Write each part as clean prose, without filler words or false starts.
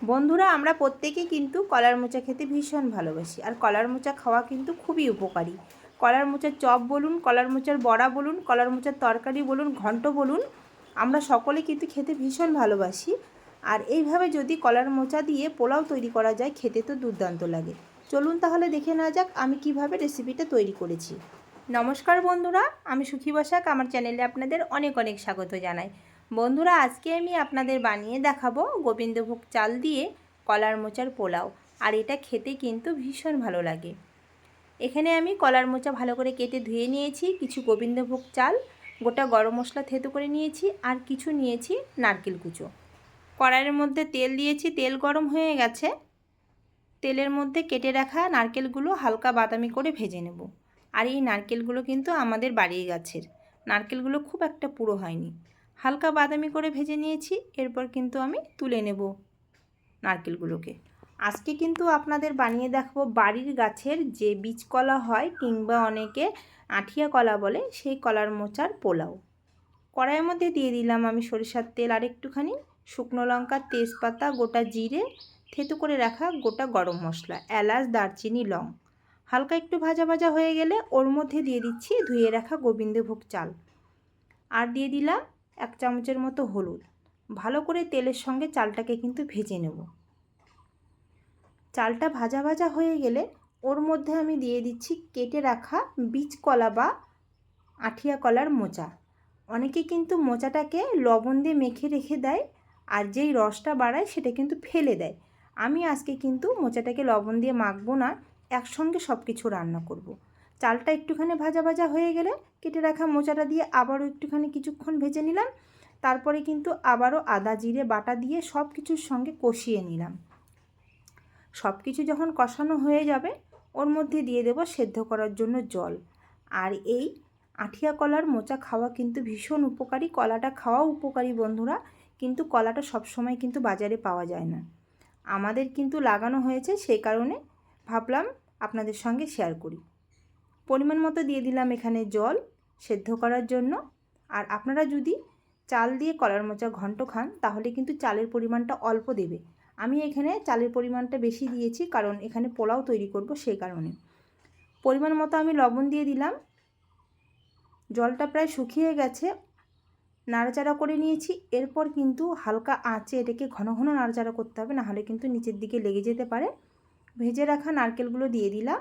বন্ধুরা, আমরা প্রত্যেকেই কিন্তু কলার মোচা খেতে ভীষণ ভালোবাসি। আর কলার মোচা খাওয়া কিন্তু খুবই উপকারী। কলার মোচার চপ বলুন, কলার মোচার বড়া বলুন, কলার মোচার তরকারি বলুন, ঘন্ট বলুন, আমরা সকলে কিন্তু খেতে ভীষণ ভালোবাসি। আর এইভাবে যদি কলার মোচা দিয়ে পোলাও তৈরি করা যায়, খেতে তো দুর্দান্ত লাগে। চলুন তাহলে দেখে নেওয়া যাক আমি কিভাবে রেসিপিটা তৈরি করেছি। নমস্কার বন্ধুরা, আমি সুখী বসাক আমার চ্যানেলে আপনাদের অনেক অনেক স্বাগত জানাই। বন্ধুরা, আজকে আমি আপনাদের বানিয়ে দেখাবো গোবিন্দভোগ চাল দিয়ে কলার মোচার পোলাও। আর এটা খেতে কিন্তু ভীষণ ভালো লাগে। এখানে আমি কলার মোচা ভালো করে কেটে ধুয়ে নিয়েছি, কিছু গোবিন্দভোগ চাল, গোটা গরম মশলা থেতো করে নিয়েছি, আর কিছু নিয়েছি নারকেল কুচো। কড়াইয়ের মধ্যে তেল দিয়েছি, তেল গরম হয়ে গেছে। তেলের মধ্যে কেটে রাখা নারকেলগুলো হালকা বাদামি করে ভেজে নেব। আর এই নারকেলগুলো কিন্তু আমাদের বাড়ির গাছের নারকেলগুলো, খুব একটা পুরো হয়নি। হালকা বাদামি করে ভেজে নিয়েছি। এরপর কিন্তু আমি তুলে নেব নারকেলগুলোকে। আজকে কিন্তু আপনাদের বানিয়ে দেখাবো বাড়ির গাছের যে বীজ কলা হয়, কিংবা অনেকে আঠিয়া কলা বলে, সেই কলার মোচার পোলাও। কড়াইয়ের মধ্যে দিয়ে দিলাম আমি সরিষার তেল আর একটুখানি, শুকনো লঙ্কা, তেজপাতা, গোটা জিরে, থেতো করে রাখা গোটা গরম মশলা, এলাচ, দারচিনি, লং। হালকা একটু ভাজা ভাজা হয়ে গেলে ওর মধ্যে দিয়ে দিচ্ছি ধুয়ে রাখা গোবিন্দভোগ চাল। আর দিয়ে দিলাম 1 চামচের মতো হলুদ। ভালো করে তেলের সঙ্গে চালটাকে কিন্তু ভেজে নেব। চালটা ভাজা ভাজা হয়ে গেলে ওর মধ্যে আমি দিয়ে দিচ্ছি কেটে রাখা বীজ কলা বা আঠিয়া কলার মোচা। অনেকে কিন্তু মোচাটাকে লবণ দিয়ে মেখে রেখে দেয়, আর যেই রসটা বাড়ায় সেটা কিন্তু ফেলে দেয়। আমি আজকে কিন্তু মোচাটাকে লবণ দিয়ে মাখবো না, একসঙ্গে সব কিছু রান্না করব। চালটা একটুখানি ভাজা ভাজা হয়ে গেলে কেটে রাখা মোচাটা দিয়ে আবারও একটুখানি কিছুক্ষণ ভেজে নিলাম। তারপরে কিন্তু আবারও আদা জিরে বাটা দিয়ে সব কিছুর সঙ্গে কষিয়ে নিলাম। সব কিছু যখন কষানো হয়ে যাবে, ওর মধ্যে দিয়ে দেব সেদ্ধ করার জন্য জল। আর এই আঠিয়া কলার মোচা খাওয়া কিন্তু ভীষণ উপকারী। কলাটা খাওয়াও উপকারী বন্ধুরা, কিন্তু কলাটা সবসময় কিন্তু বাজারে পাওয়া যায় না। আমাদের কিন্তু লাগানো হয়েছে, সেই কারণে ভাবলাম আপনাদের সঙ্গে শেয়ার করি। পরিমাণ মতো দিয়ে দিলাম এখানে জল সেদ্ধ করার জন্য। আর আপনারা যদি চাল দিয়ে কলার মোচা ঘন্ট খান, তাহলে কিন্তু চালের পরিমাণটা অল্প দেবে। আমি এখানে চালের পরিমাণটা বেশি দিয়েছি, কারণ এখানে পোলাও তৈরি করব, সেই কারণে। পরিমাণ মতো আমি লবণ দিয়ে দিলাম। জলটা প্রায় শুকিয়ে গেছে, নাড়াচাড়া করে নিয়েছি। এরপর কিন্তু হালকা আঁচে এটাকে ঘন ঘন নাড়াচাড়া করতে হবে, নাহলে কিন্তু নিচের দিকে লেগে যেতে পারে। ভেজে রাখা নারকেলগুলো দিয়ে দিলাম।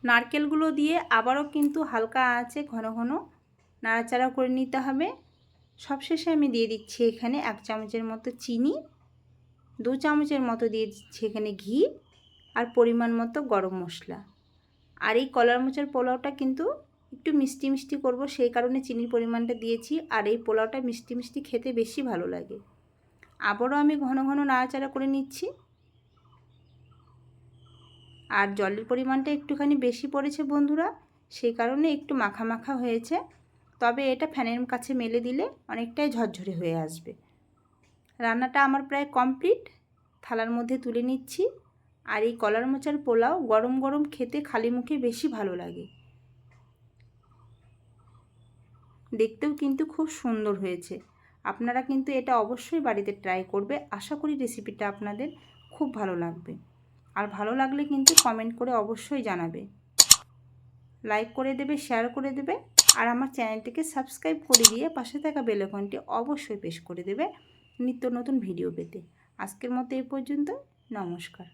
নারকেলগুলো দিয়ে আবারও কিন্তু হালকা আঁচে ঘন ঘন নাড়াচাড়া করে নিতে হবে। সবশেষে আমি দিয়ে দিচ্ছি এখানে 1 চামচের মতো চিনি, 2 চামচের মতো দিয়ে দিচ্ছি এখানে ঘি, আর পরিমাণ মতো গরম মশলা। আর এই কলার মোচার পোলাওটা কিন্তু একটু মিষ্টি মিষ্টি করব, সেই কারণে চিনির পরিমাণটা দিয়েছি। আর এই পোলাওটা মিষ্টি মিষ্টি খেতে বেশি ভালো লাগে। আবারও আমি ঘন ঘন নাড়াচাড়া করে নিচ্ছি। আর জলের পরিমাণটা একটুখানি বেশি পড়েছে বন্ধুরা, সেই কারণে একটু মাখা মাখা হয়েছে। তবে এটা ফ্যানের কাছে মেলে দিলে অনেকটাই ঝরঝরে হয়ে আসবে। রান্নাটা আমার প্রায় কমপ্লিট, থালার মধ্যে তুলে নিচ্ছি। আর এই কলার মোচার পোলাও গরম গরম খেতে খালি মুখে বেশি ভালো লাগে। দেখতেও কিন্তু খুব সুন্দর হয়েছে। আপনারা কিন্তু এটা অবশ্যই বাড়িতে ট্রাই করবে। আশা করি রেসিপিটা আপনাদের খুব ভালো লাগবে। আর ভালো লাগলে কিন্তু কমেন্ট করে অবশ্যই জানাবে, লাইক করে দেবে, শেয়ার করে দেবে। আর আমার চ্যানেলটিকে সাবস্ক্রাইব করে দিয়ে পাশে থাকা বেল আইকনটি অবশ্যই প্রেস করে দেবে নিত্য নতুন ভিডিও পেতে। আজকের মতো এই পর্যন্ত, নমস্কার।